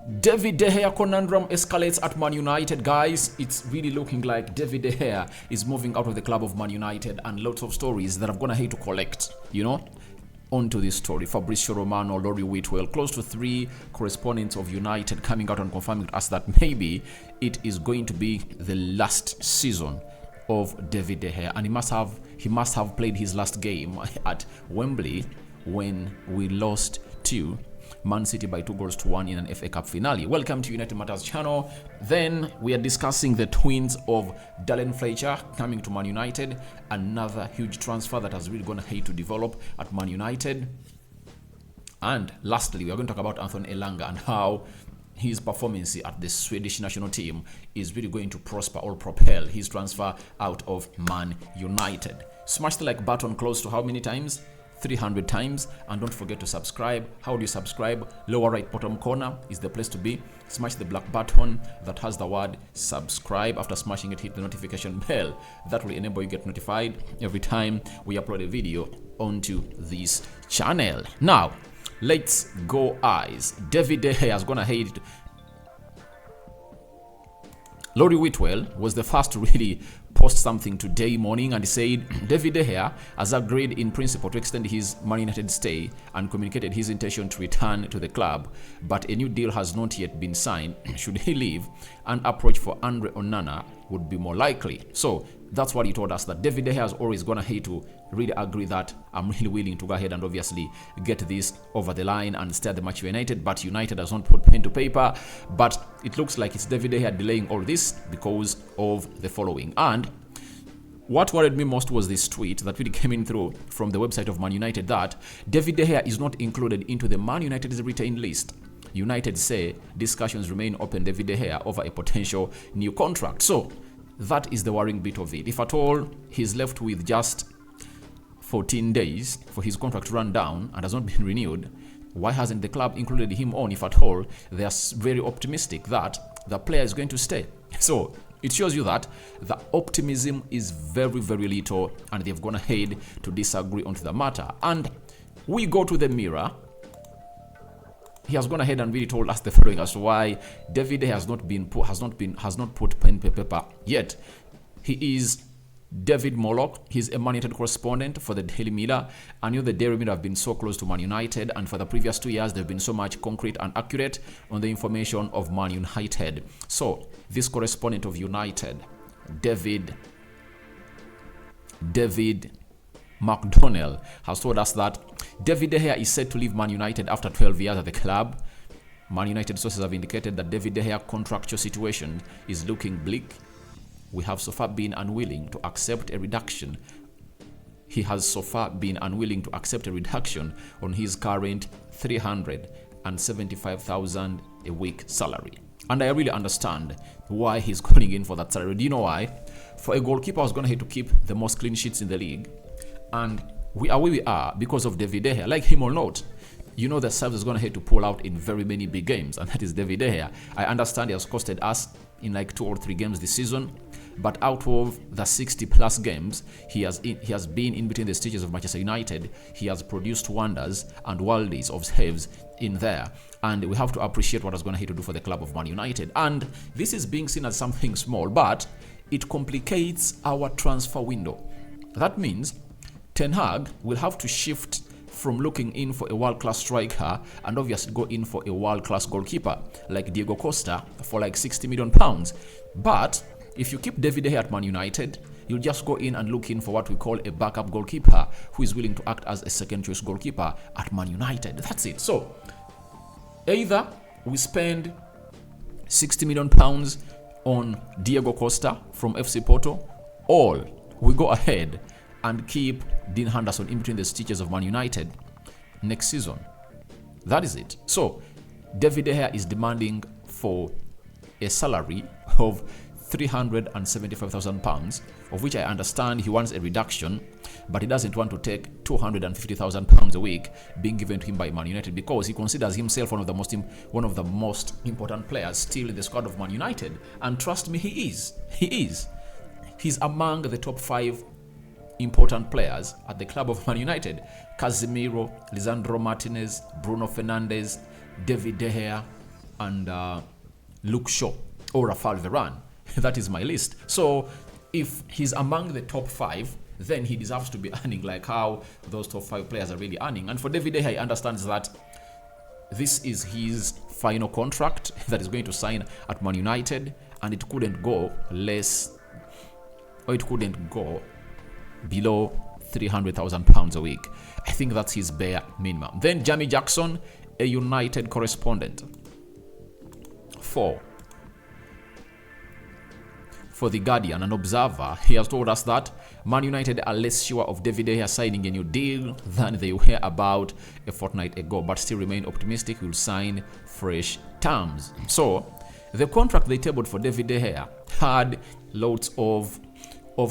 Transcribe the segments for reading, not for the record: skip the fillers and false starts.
David De Gea conundrum escalates at Man United, guys. It's really looking like David De Gea is moving out of the club of Man United, and lots of stories that I'm gonna hate to collect, onto this story. Fabrizio Romano, Laurie Whitwell, close to 3 correspondents of United coming out and confirming to us that maybe it is going to be the last season of David De Gea, and he must have played his last game at Wembley when we lost to Man City by 2-1 in an FA Cup finale. Welcome to United Matters channel. Then we are discussing the twins of Darren Fletcher coming to Man United, another huge transfer that has really gone ahead to develop at Man United. And lastly, we are going to talk about Anthony Elanga and how his performance at the Swedish national team is really going to prosper or propel his transfer out of Man United. Smash the like button close to how many times? 300 times, and don't forget to subscribe. How do you subscribe? Lower right bottom corner is the place to be. Smash the black button that has the word subscribe. After smashing it, hit the notification bell. That will enable you get notified every time we upload a video onto this channel. Now let's go, eyes. David De Gea has gone ahead. Laurie Whitwell was the first to really post something today morning, and he said David De Gea has agreed in principle to extend his Man United stay and communicated his intention to return to the club, but a new deal has not yet been signed. Should he leave, an approach for Andre Onana would be more likely. So that's what he told us, that David De Gea has always gone ahead to really agree that I'm really willing to go ahead and obviously get this over the line and stay at the match United, but United has not put pen to paper. But it looks like it's David De Gea delaying all this because of the following. And what worried me most was this tweet that really came in through from the website of Man United, that David De Gea is not included into the Man United's retained list. United say discussions remain open David De Gea over a potential new contract. So that is the worrying bit of it. If at all he's left with just 14 days for his contract to run down and has not been renewed, why hasn't the club included him on? If at all they are very optimistic that the player is going to stay. So it shows you that the optimism is very, very little, and they've gone ahead to disagree onto the matter. And we go to the Mirror. He has gone ahead and really told us the following as to why David has not put pen to paper yet. He is David Mollock. He's a Man United correspondent for the Daily Mirror. I knew the Daily Mirror have been so close to Man United, and for the previous 2 years they've been so much concrete and accurate on the information of Man United. So this correspondent of United, David McDonnell, has told us that David De Gea is set to leave Man United after 12 years at the club. Man United sources have indicated that David De Gea contractual situation is looking bleak. We have so far been unwilling to accept a reduction. He has so far been unwilling to accept a reduction on his current $375,000 a week salary. And I really understand why he's calling in for that salary. Do you know why? For a goalkeeper who's going to have to keep the most clean sheets in the league, and we are where we are because of David De Gea, like him or not. The Serbs is going to have to pull out in very many big games, and that is David De Gea. I understand he has costed us in like 2 or 3 games this season, but out of the 60+ games he has been in between the stages of Manchester United, he has produced wonders and worldies of saves in there, and we have to appreciate what he's going to have to do for the club of Man United. And this is being seen as something small, but it complicates our transfer window. That means Ten Hag will have to shift from looking in for a world-class striker and obviously go in for a world-class goalkeeper like Diego Costa for like £60 million. But if you keep David De Gea at Man United, you'll just go in and look in for what we call a backup goalkeeper who is willing to act as a second-choice goalkeeper at Man United. That's it. So either we spend £60 million on Diego Costa from FC Porto, or we go ahead and keep Dean Henderson in between the stitches of Man United next season. That is it. So David De Gea is demanding for a salary of £375,000, of which I understand he wants a reduction, but he doesn't want to take £250,000 a week being given to him by Man United, because he considers himself one of the most important players still in the squad of Man United. And trust me, he is. He's among the top 5 important players at the club of Man United. Casemiro, Lisandro Martinez, Bruno Fernandes, David De Gea, and Luke Shaw or Rafael Varane. That is my list. So if he's among the top 5, then he deserves to be earning like how those top 5 players are really earning. And for David De Gea, he understands that this is his final contract that is going to sign at Man United, and it couldn't go less, or it couldn't go below £300,000 a week. I think that's his bare minimum. Then Jamie Jackson, a United correspondent. 4. For The Guardian, an observer, he has told us that Man United are less sure of David De Gea signing a new deal than they were about a fortnight ago, but still remain optimistic he will sign fresh terms. So, the contract they tabled for David De Gea had lots of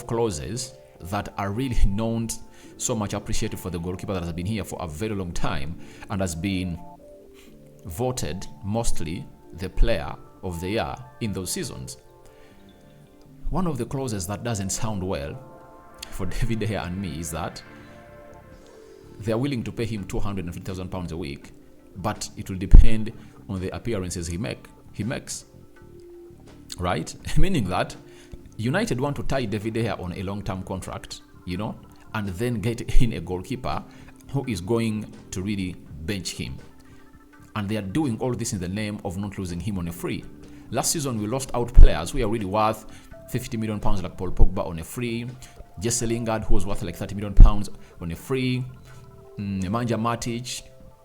clauses that are really not so much appreciated for the goalkeeper that has been here for a very long time and has been voted mostly the player of the year in those seasons. One of the clauses that doesn't sound well for David De Gea and me is that they are willing to pay him £250,000 a week, but it will depend on the appearances he makes. Right? Meaning that United want to tie David De Gea on a long-term contract, and then get in a goalkeeper who is going to really bench him. And they are doing all this in the name of not losing him on a free. Last season, we lost out players who are really worth £50 million like Paul Pogba on a free, Jesse Lingard, who was worth like £30 million on a free, Nemanja Matic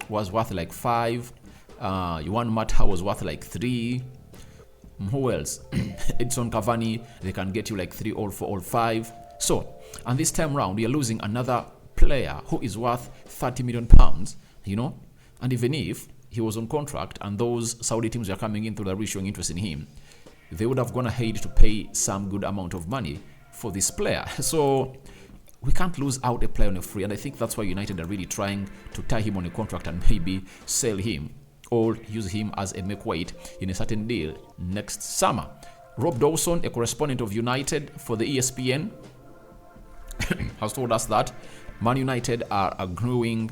was worth like 5, Juan Mata was worth like 3, who else? Edson Cavani, they can get you like 3 all 4 all 5. So, and this time round, we are losing another player who is worth £30 million, and even if he was on contract and those Saudi teams are coming in through the showing interest in him, they would have gone ahead to pay some good amount of money for this player. So we can't lose out a player on a free, and I think that's why United are really trying to tie him on a contract and maybe sell him or use him as a make weight in a certain deal next summer. Rob Dawson, a correspondent of United for the ESPN, has told us that Man United are a growing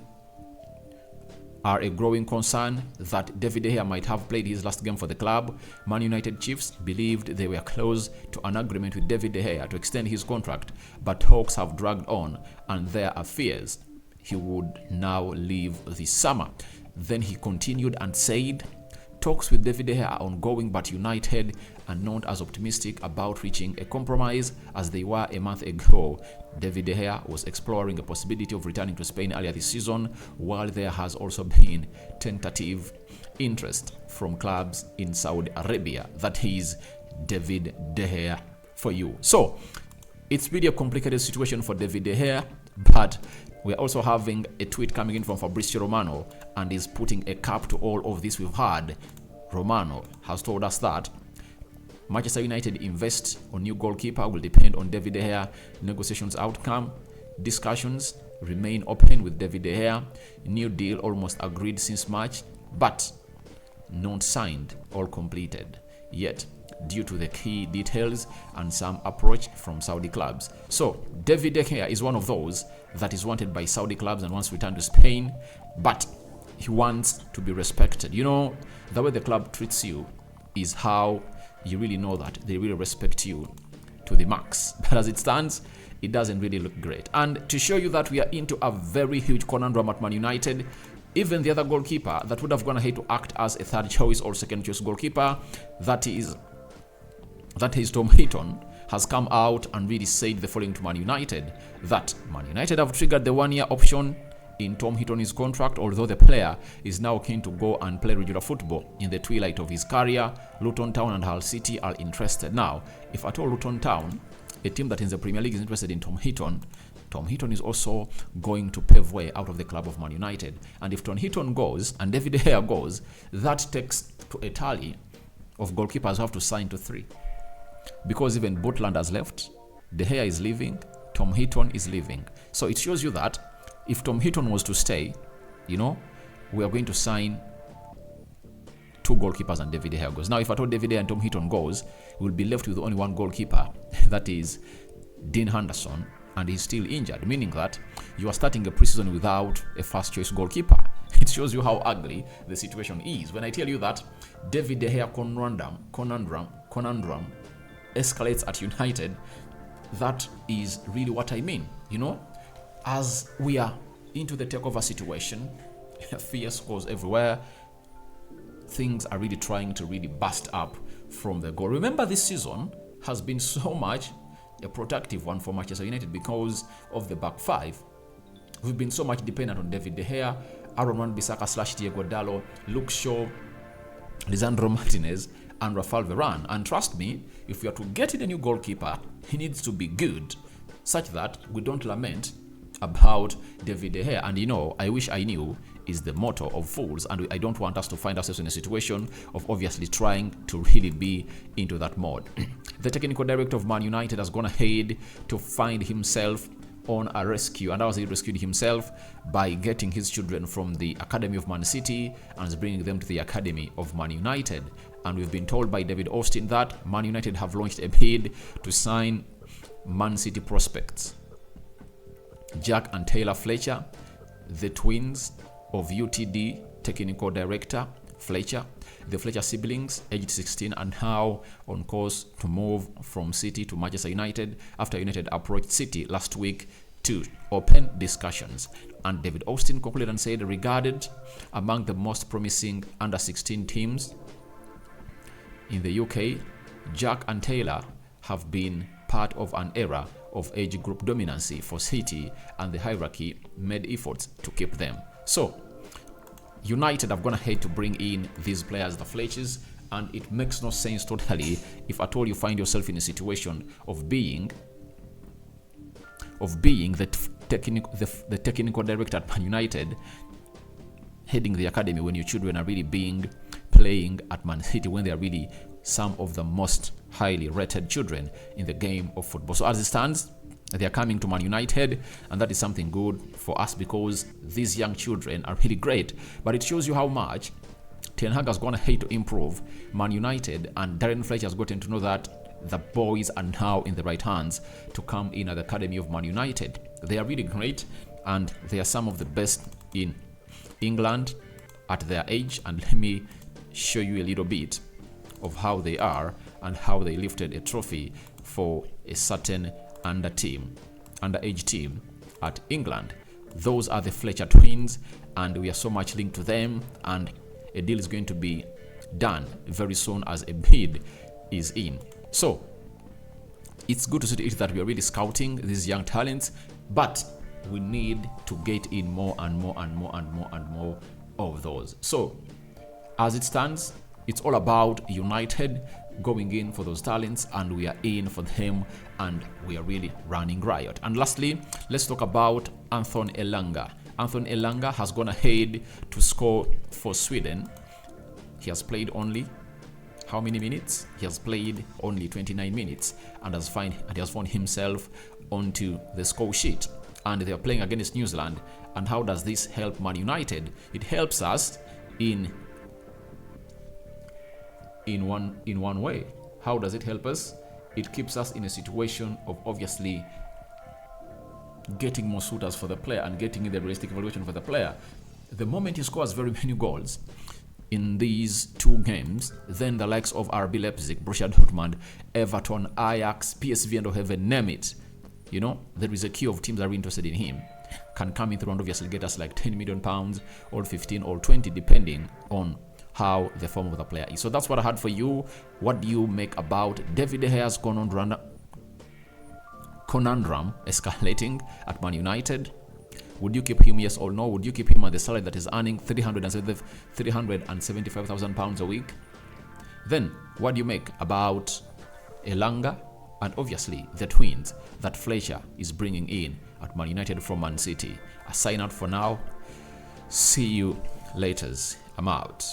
concern that David De Gea might have played his last game for the club. Man United chiefs believed they were close to an agreement with David De Gea to extend his contract, but talks have dragged on and there are fears he would now leave this summer. Then he continued and said, talks with David De Gea are ongoing, but United are not as optimistic about reaching a compromise as they were a month ago. David De Gea was exploring the possibility of returning to Spain earlier this season, while there has also been tentative interest from clubs in Saudi Arabia. That is David De Gea for you. So, it's really a complicated situation for David De Gea, but we're also having a tweet coming in from Fabrizio Romano, and is putting a cap to all of this we've had. Romano has told us that Manchester United invest on new goalkeeper will depend on David De Gea negotiations outcome. Discussions remain open with David De Gea. New deal almost agreed since March, but not signed or completed yet due to the key details and some approach from Saudi clubs. So David De Gea is one of those that is wanted by Saudi clubs and wants to return to Spain, but he wants to be respected. The way the club treats you is how you really know that they really respect you to the max. But as it stands, it doesn't really look great. And to show you that we are into a very huge conundrum at Man United, even the other goalkeeper that would have gone ahead to act as a third choice or second choice goalkeeper, that is Tom Heaton, has come out and really said the following to Man United, that Man United have triggered the 1-year option in Tom Heaton's contract, although the player is now keen to go and play regular football in the twilight of his career. Luton Town and Hull City are interested. Now, if at all Luton Town, a team that in the Premier League, is interested in Tom Heaton is also going to pave way out of the club of Man United. And if Tom Heaton goes and David De Gea goes, that takes to a tally of goalkeepers who have to sign to 3. Because even Butland has left, De Gea is leaving, Tom Heaton is leaving. So it shows you that if Tom Heaton was to stay, we are going to sign 2 goalkeepers and David De Gea goes. Now, if at all David De Gea and Tom Heaton goes, we'll be left with only 1 goalkeeper, that is Dean Henderson, and he's still injured, meaning that you are starting a preseason without a first choice goalkeeper. It shows you how ugly the situation is. When I tell you that David De Gea conundrum escalates at United, that is really what I mean. As we are into the takeover situation, fear scores everywhere. Things are really trying to really bust up from the goal. Remember, this season has been so much a productive one for Manchester United because of the back five. We've been so much dependent on David De Gea, Aaron Wan-Bissaka / Diego Dallo, Luke Shaw, Lisandro Martinez, and Rafael Varane. And trust me, if we are to get in a new goalkeeper, he needs to be good, such that we don't lament about David De Gea. And I wish I knew is the motto of fools, and I don't want us to find ourselves in a situation of obviously trying to really be into that mode. The technical director of Man United has gone ahead to find himself on a rescue, and how has he rescued himself? By getting his children from the academy of Man City and is bringing them to the academy of Man United. And we've been told by David Austin that Man United have launched a bid to sign Man City prospects Jack and Taylor Fletcher, the twins of UTD technical director Fletcher, the Fletcher siblings, aged 16, and now on course to move from City to Manchester United after United approached City last week to open discussions. And David Austin concluded and said, regarded among the most promising under 16 teams in the UK, Jack and Taylor have been part of an era of age group dominancy for City, and the hierarchy made efforts to keep them. So United have gone ahead to bring in these players, the Fletchers, and it makes no sense totally if at all you find yourself in a situation of being the technical director at Man United, heading the academy, when your children are really playing at Man City, when they are really some of the most highly rated children in the game of football. So as it stands, they are coming to Man United, and that is something good for us because these young children are really great. But it shows you how much Ten Hag has gone ahead to improve Man United, and Darren Fletcher has gotten to know that the boys are now in the right hands to come in at the academy of Man United. They are really great, and they are some of the best in England at their age. And let me show you a little bit of how they are and how they lifted a trophy for a certain underage team at England. Those are the Fletcher twins, and we are so much linked to them, and a deal is going to be done very soon as a bid is in. So it's good to see that we are really scouting these young talents, but we need to get in more and more and more and more and more of those. So as it stands, it's all about United going in for those talents, and we are in for them, and we are really running riot. And lastly, let's talk about Anthony Elanga. Anthony Elanga has gone ahead to score for Sweden. He has played only how many minutes? He has played only 29 minutes and he has found himself onto the score sheet. And they are playing against New Zealand. And how does this help Man United? It helps us in one way. How does it help us? It keeps us in a situation of obviously getting more suitors for the player and getting the realistic evaluation for the player. The moment he scores very many goals in these two games, then the likes of RB Leipzig, Borussia Dortmund, Everton, Ajax, PSV, and whoever, name it, there is a queue of teams that are interested in him, can come in through and obviously get us like £10 million or 15 or 20, depending on how the form of the player is. So that's what I had for you. What do you make about David De Gea's conundrum escalating at Man United? Would you keep him, yes or no? Would you keep him at the salary that is earning £375,000 a week? Then what do you make about Elanga and obviously the twins that Fletcher is bringing in at Man United from Man City? A sign out for now. See you later. I'm out.